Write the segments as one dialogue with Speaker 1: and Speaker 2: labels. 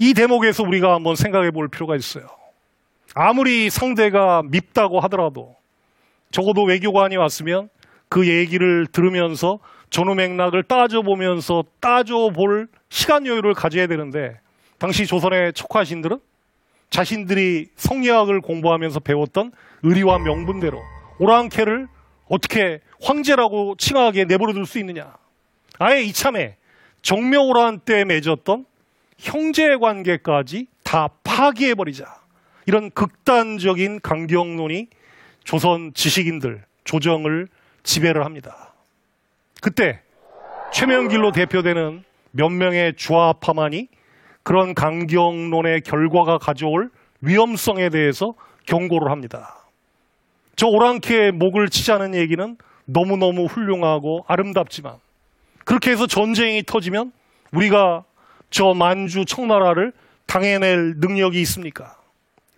Speaker 1: 이 대목에서 우리가 한번 생각해 볼 필요가 있어요. 아무리 상대가 밉다고 하더라도 적어도 외교관이 왔으면 그 얘기를 들으면서 전후 맥락을 따져보면서 따져볼 시간 여유를 가져야 되는데, 당시 조선의 척화신들은 자신들이 성리학을 공부하면서 배웠던 의리와 명분대로 오랑캐를 어떻게 황제라고 칭하게 내버려둘 수 있느냐. 아예 이참에 정묘호란 때 맺었던 형제관계까지 다 파기해버리자. 이런 극단적인 강경론이 조선 지식인들, 조정을 지배를 합니다. 그때 최명길로 대표되는 몇 명의 주화파만이 그런 강경론의 결과가 가져올 위험성에 대해서 경고를 합니다. 저 오랑캐의 목을 치자는 얘기는 너무너무 훌륭하고 아름답지만, 그렇게 해서 전쟁이 터지면 우리가 저 만주 청나라를 당해낼 능력이 있습니까?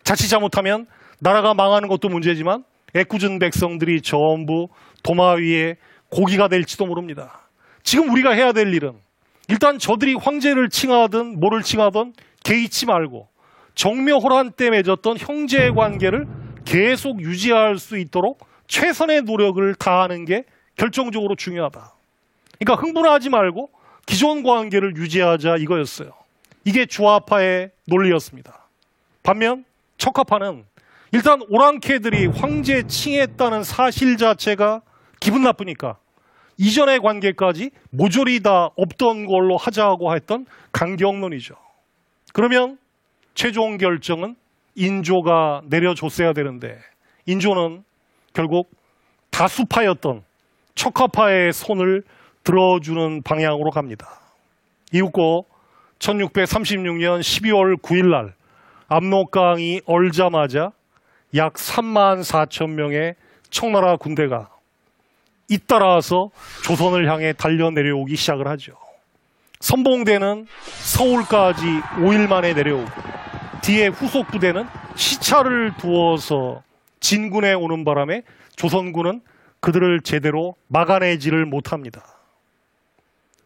Speaker 1: 자칫 잘못하면 나라가 망하는 것도 문제지만 애꿎은 백성들이 전부 도마 위에 고기가 될지도 모릅니다. 지금 우리가 해야 될 일은 일단 저들이 황제를 칭하든 뭐를 칭하든 개의치 말고 정묘호란 때 맺었던 형제 관계를 계속 유지할 수 있도록 최선의 노력을 다하는 게 결정적으로 중요하다. 그러니까 흥분하지 말고 기존 관계를 유지하자, 이거였어요. 이게 주화파의 논리였습니다. 반면 척화파는 일단 오랑캐들이 황제 칭했다는 사실 자체가 기분 나쁘니까 이전의 관계까지 모조리 다 없던 걸로 하자고 했던 강경론이죠. 그러면 최종 결정은 인조가 내려줬어야 되는데, 인조는 결국 다수파였던 척화파의 손을 들어주는 방향으로 갑니다. 이윽고 1636년 12월 9일 날 압록강이 얼자마자 약 3만 4천 명의 청나라 군대가 잇따라서 조선을 향해 달려 내려오기 시작을 하죠. 선봉대는 서울까지 5일 만에 내려오고, 뒤에 후속 부대는 시차를 두어서 진군해 오는 바람에 조선군은 그들을 제대로 막아내지를 못합니다.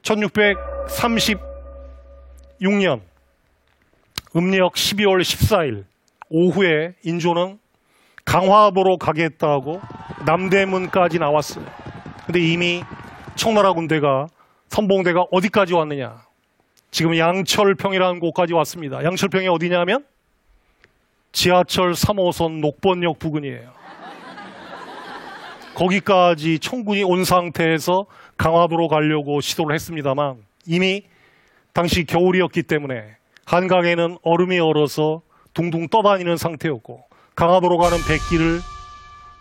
Speaker 1: 1636년 음력 12월 14일 오후에 인조는 강화도로 가겠다고 남대문까지 나왔어요. 근데 이미 청나라 군대가, 선봉대가 어디까지 왔느냐? 지금 양철평이라는 곳까지 왔습니다. 양철평이 어디냐면 지하철 3호선 녹번역 부근이에요. 거기까지 청군이 온 상태에서 강화도로 가려고 시도를 했습니다만, 이미 당시 겨울이었기 때문에 한강에는 얼음이 얼어서 둥둥 떠다니는 상태였고 강화도로 가는 백기를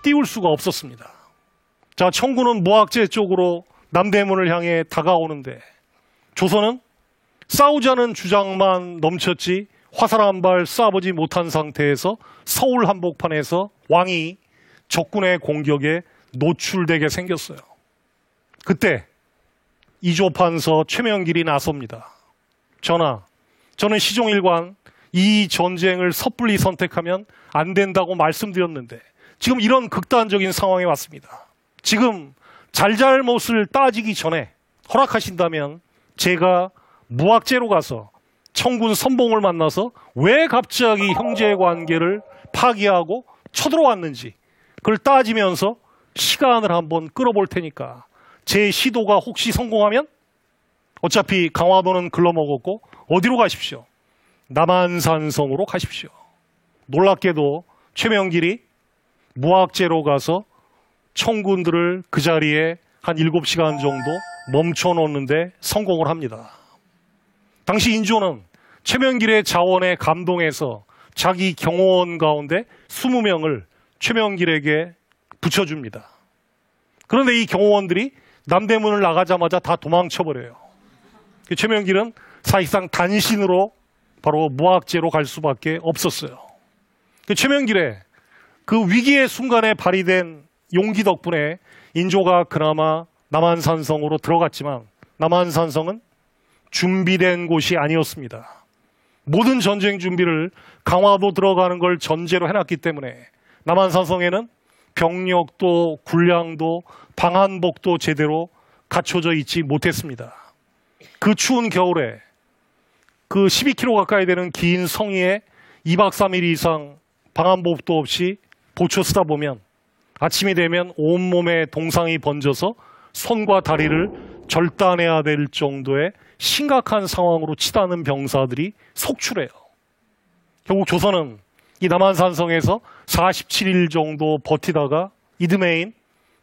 Speaker 1: 띄울 수가 없었습니다. 자, 청군은 무학재 쪽으로 남대문을 향해 다가오는데 조선은 싸우자는 주장만 넘쳤지 화살 한 발 쏴보지 못한 상태에서 서울 한복판에서 왕이 적군의 공격에 노출되게 생겼어요. 그때 이조판서 최명길이 나섭니다. 전하, 저는 시종일관 이 전쟁을 섣불리 선택하면 안 된다고 말씀드렸는데 지금 이런 극단적인 상황에 왔습니다. 지금 잘잘못을 따지기 전에 허락하신다면 제가 무학재로 가서 청군 선봉을 만나서 왜 갑자기 형제관계를 파기하고 쳐들어왔는지 그걸 따지면서 시간을 한번 끌어볼 테니까 제 시도가 혹시 성공하면 어차피 강화도는 글러먹었고 어디로 가십시오? 남한산성으로 가십시오. 놀랍게도 최명길이 무학재로 가서 청군들을 그 자리에 한 7시간 정도 멈춰놓는데 성공을 합니다. 당시 인조는 최명길의 자원에 감동해서 자기 경호원 가운데 20명을 최명길에게 붙여줍니다. 그런데 이 경호원들이 남대문을 나가자마자 다 도망쳐버려요. 최명길은 사실상 단신으로 바로 무학재로 갈 수밖에 없었어요. 최명길의 그 위기의 순간에 발휘된 용기 덕분에 인조가 그나마 남한산성으로 들어갔지만 남한산성은 준비된 곳이 아니었습니다. 모든 전쟁 준비를 강화도 들어가는 걸 전제로 해놨기 때문에 남한산성에는 병력도 군량도 방한복도 제대로 갖춰져 있지 못했습니다. 그 추운 겨울에 그 12km 가까이 되는 긴 성의에 2박 3일 이상 방한복도 없이 보초 쓰다 보면 아침이 되면 온몸에 동상이 번져서 손과 다리를 절단해야 될 정도의 심각한 상황으로 치닫는 병사들이 속출해요. 결국 조선은 이 남한산성에서 47일 정도 버티다가 이듬해인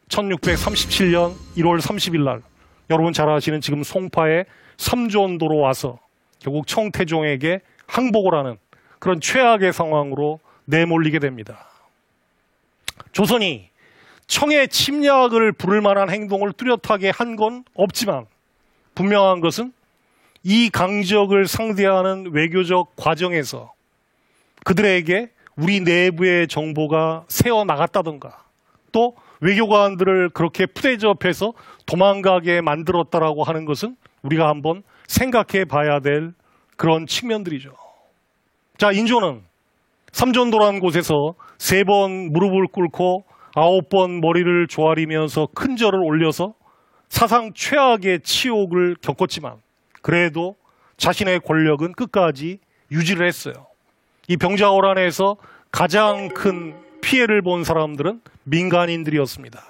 Speaker 1: 1637년 1월 30일 날 여러분 잘 아시는 지금 송파의 삼존도로 와서 결국 청태종에게 항복을 하는 그런 최악의 상황으로 내몰리게 됩니다. 조선이 청의 침략을 부를 만한 행동을 뚜렷하게 한 건 없지만 분명한 것은 이 강적을 상대하는 외교적 과정에서 그들에게 우리 내부의 정보가 새어나갔다던가 또 외교관들을 그렇게 푸대접해서 도망가게 만들었다라고 하는 것은 우리가 한번 생각해 봐야 될 그런 측면들이죠. 자, 인조는 삼존도라는 곳에서 3번 무릎을 꿇고 9번 머리를 조아리면서 큰 절을 올려서 사상 최악의 치욕을 겪었지만 그래도 자신의 권력은 끝까지 유지를 했어요. 이 병자호란에서 가장 큰 피해를 본 사람들은 민간인들이었습니다.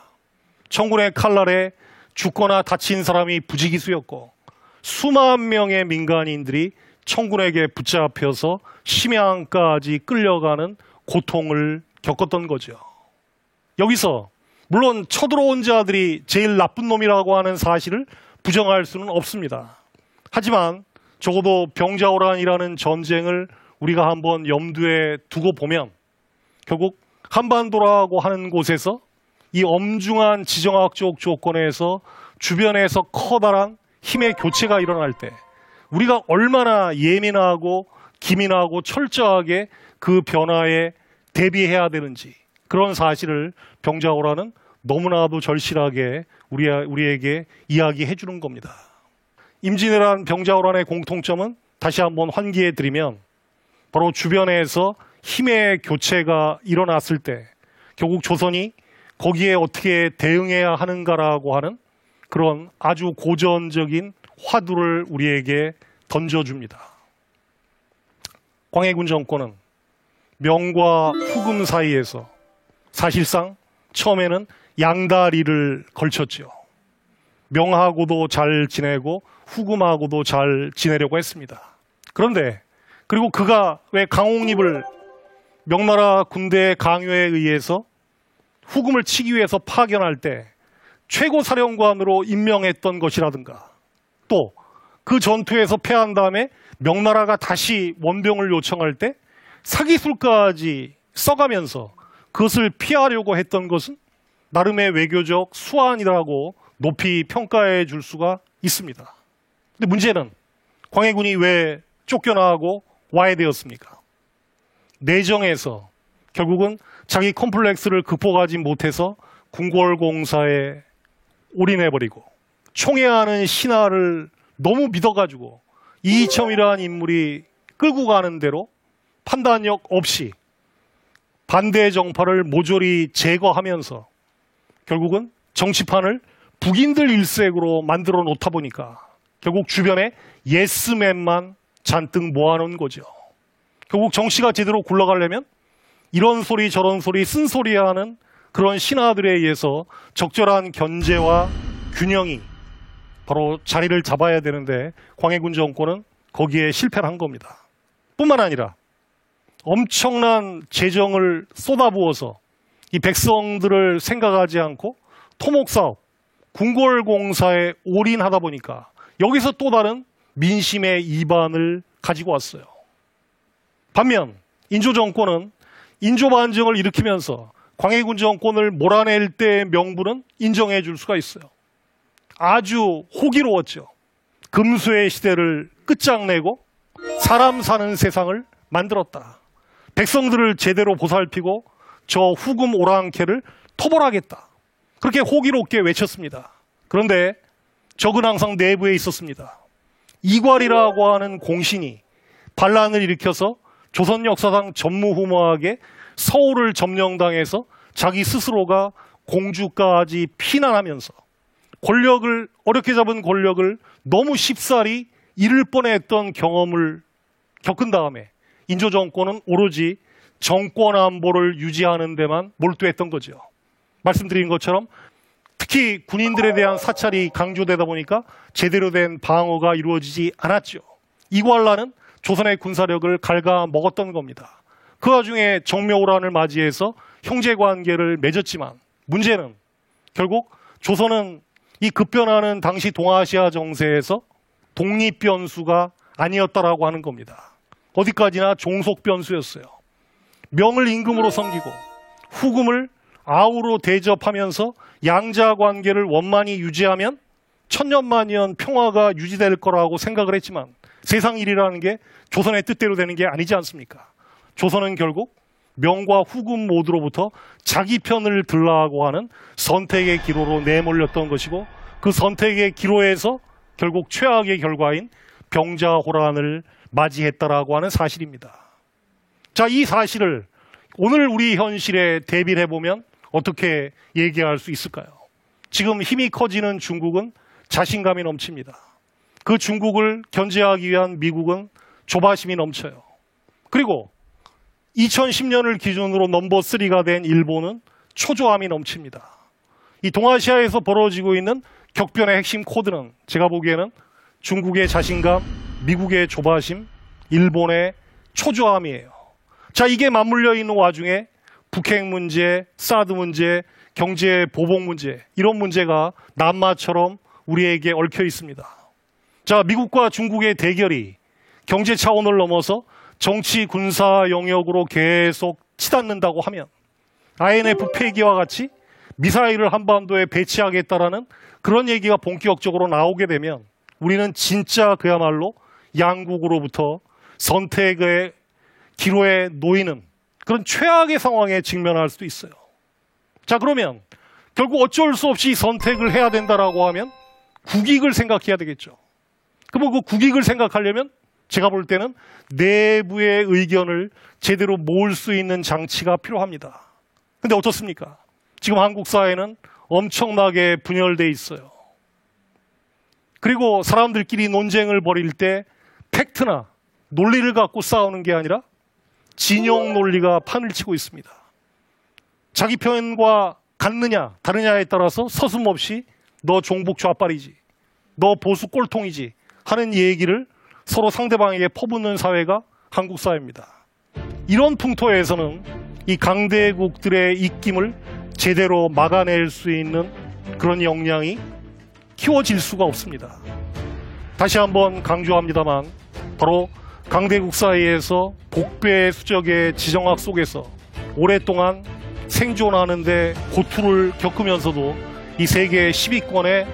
Speaker 1: 청군의 칼날에 죽거나 다친 사람이 부지기수였고 수만 명의 민간인들이 청군에게 붙잡혀서 심양까지 끌려가는 고통을 겪었던 거죠. 여기서 물론 쳐들어온 자들이 제일 나쁜 놈이라고 하는 사실을 부정할 수는 없습니다. 하지만 적어도 병자호란이라는 전쟁을 우리가 한번 염두에 두고 보면 결국 한반도라고 하는 곳에서 이 엄중한 지정학적 조건에서 주변에서 커다란 힘의 교체가 일어날 때 우리가 얼마나 예민하고 기민하고 철저하게 그 변화에 대비해야 되는지 그런 사실을 병자호란은 너무나도 절실하게 우리에게 이야기해 주는 겁니다. 임진왜란 병자호란의 공통점은 다시 한번 환기해 드리면 바로 주변에서 힘의 교체가 일어났을 때 결국 조선이 거기에 어떻게 대응해야 하는가라고 하는 그런 아주 고전적인 화두를 우리에게 던져줍니다. 광해군 정권은 명과 후금 사이에서 사실상 처음에는 양다리를 걸쳤죠. 명하고도 잘 지내고 후금하고도 잘 지내려고 했습니다. 그런데 그리고 그가 왜 강옥립을 명나라 군대의 강요에 의해서 후금을 치기 위해서 파견할 때 최고사령관으로 임명했던 것이라든가 또 그 전투에서 패한 다음에 명나라가 다시 원병을 요청할 때 사기술까지 써가면서 그것을 피하려고 했던 것은 나름의 외교적 수완이라고 높이 평가해 줄 수가 있습니다. 근데 문제는 광해군이 왜 쫓겨나고 와야 되었습니까? 내정에서 결국은 자기 컴플렉스를 극복하지 못해서 궁궐공사에 올인해버리고 총애하는 신하를 너무 믿어가지고 이이첨이라는 인물이 끌고 가는 대로 판단력 없이 반대 정파를 모조리 제거하면서 결국은 정치판을 북인들 일색으로 만들어 놓다 보니까 결국 주변에 예스맨만 잔뜩 모아놓은 거죠. 결국 정치가 제대로 굴러가려면 이런 소리 저런 소리 쓴소리하는 그런 신하들에 의해서 적절한 견제와 균형이 바로 자리를 잡아야 되는데 광해군 정권은 거기에 실패를 한 겁니다. 뿐만 아니라 엄청난 재정을 쏟아부어서 이 백성들을 생각하지 않고 토목사업, 궁궐공사에 올인하다 보니까 여기서 또 다른 민심의 이반을 가지고 왔어요. 반면 인조 정권은 인조 반정을 일으키면서 광해군 정권을 몰아낼 때의 명분은 인정해 줄 수가 있어요. 아주 호기로웠죠. 금수의 시대를 끝장내고 사람 사는 세상을 만들었다. 백성들을 제대로 보살피고 저 후금 오랑캐를 토벌하겠다. 그렇게 호기롭게 외쳤습니다. 그런데 적은 항상 내부에 있었습니다. 이괄이라고 하는 공신이 반란을 일으켜서 조선 역사상 전무후무하게 서울을 점령당해서 자기 스스로가 공주까지 피난하면서 어렵게 잡은 권력을 너무 쉽사리 잃을 뻔했던 경험을 겪은 다음에 인조 정권은 오로지 정권 안보를 유지하는 데만 몰두했던 거죠. 말씀드린 것처럼 특히 군인들에 대한 사찰이 강조되다 보니까 제대로 된 방어가 이루어지지 않았죠. 이괄라는 조선의 군사력을 갉아먹었던 겁니다. 그 와중에 정묘호란을 맞이해서 형제관계를 맺었지만 문제는 결국 조선은 이 급변하는 당시 동아시아 정세에서 독립변수가 아니었다라고 하는 겁니다. 어디까지나 종속변수였어요. 명을 임금으로 섬기고 후금을 아우로 대접하면서 양자관계를 원만히 유지하면 천년만년 평화가 유지될 거라고 생각을 했지만 세상 일이라는 게 조선의 뜻대로 되는 게 아니지 않습니까? 조선은 결국 명과 후금 모두로부터 자기 편을 들라고 하는 선택의 기로로 내몰렸던 것이고 그 선택의 기로에서 결국 최악의 결과인 병자호란을 맞이했다라고 하는 사실입니다. 자, 이 사실을 오늘 우리 현실에 대비를 해보면 어떻게 얘기할 수 있을까요? 지금 힘이 커지는 중국은 자신감이 넘칩니다. 그 중국을 견제하기 위한 미국은 조바심이 넘쳐요. 그리고 2010년을 기준으로 넘버 3가 된 일본은 초조함이 넘칩니다. 이 동아시아에서 벌어지고 있는 격변의 핵심 코드는 제가 보기에는 중국의 자신감, 미국의 조바심, 일본의 초조함이에요. 자, 이게 맞물려 있는 와중에 북핵 문제, 사드 문제, 경제 보복 문제, 이런 문제가 남마처럼 우리에게 얽혀 있습니다. 자, 미국과 중국의 대결이 경제 차원을 넘어서 정치 군사 영역으로 계속 치닫는다고 하면 INF 폐기와 같이 미사일을 한반도에 배치하겠다라는 그런 얘기가 본격적으로 나오게 되면 우리는 진짜 그야말로 양국으로부터 선택의 기로에 놓이는 그런 최악의 상황에 직면할 수도 있어요. 자, 그러면 결국 어쩔 수 없이 선택을 해야 된다라고 하면 국익을 생각해야 되겠죠. 그럼 그 국익을 생각하려면 제가 볼 때는 내부의 의견을 제대로 모을 수 있는 장치가 필요합니다. 근데 어떻습니까? 지금 한국 사회는 엄청나게 분열돼 있어요. 그리고 사람들끼리 논쟁을 벌일 때 팩트나 논리를 갖고 싸우는 게 아니라 진영 논리가 판을 치고 있습니다. 자기 편과 같느냐 다르냐에 따라서 서슴없이 너 종북 좌빨이지, 너 보수 꼴통이지 하는 얘기를 서로 상대방에게 퍼붓는 사회가 한국 사회입니다. 이런 풍토에서는 이 강대국들의 입김을 제대로 막아낼 수 있는 그런 역량이 키워질 수가 없습니다. 다시 한번 강조합니다만 바로 강대국 사이에서 복배 수적의 지정학 속에서 오랫동안 생존하는 데 고투를 겪으면서도 이 세계 10위권의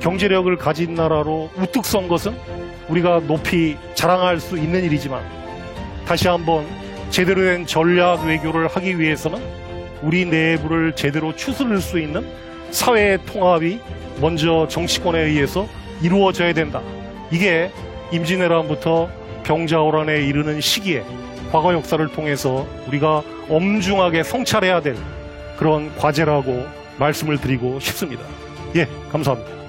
Speaker 1: 경제력을 가진 나라로 우뚝 선 것은 우리가 높이 자랑할 수 있는 일이지만 다시 한번 제대로 된 전략 외교를 하기 위해서는 우리 내부를 제대로 추스를 수 있는 사회의 통합이 먼저 정치권에 의해서 이루어져야 된다. 이게 임진왜란부터 병자호란에 이르는 시기에 과거 역사를 통해서 우리가 엄중하게 성찰해야 될 그런 과제라고 말씀을 드리고 싶습니다. 예, 감사합니다.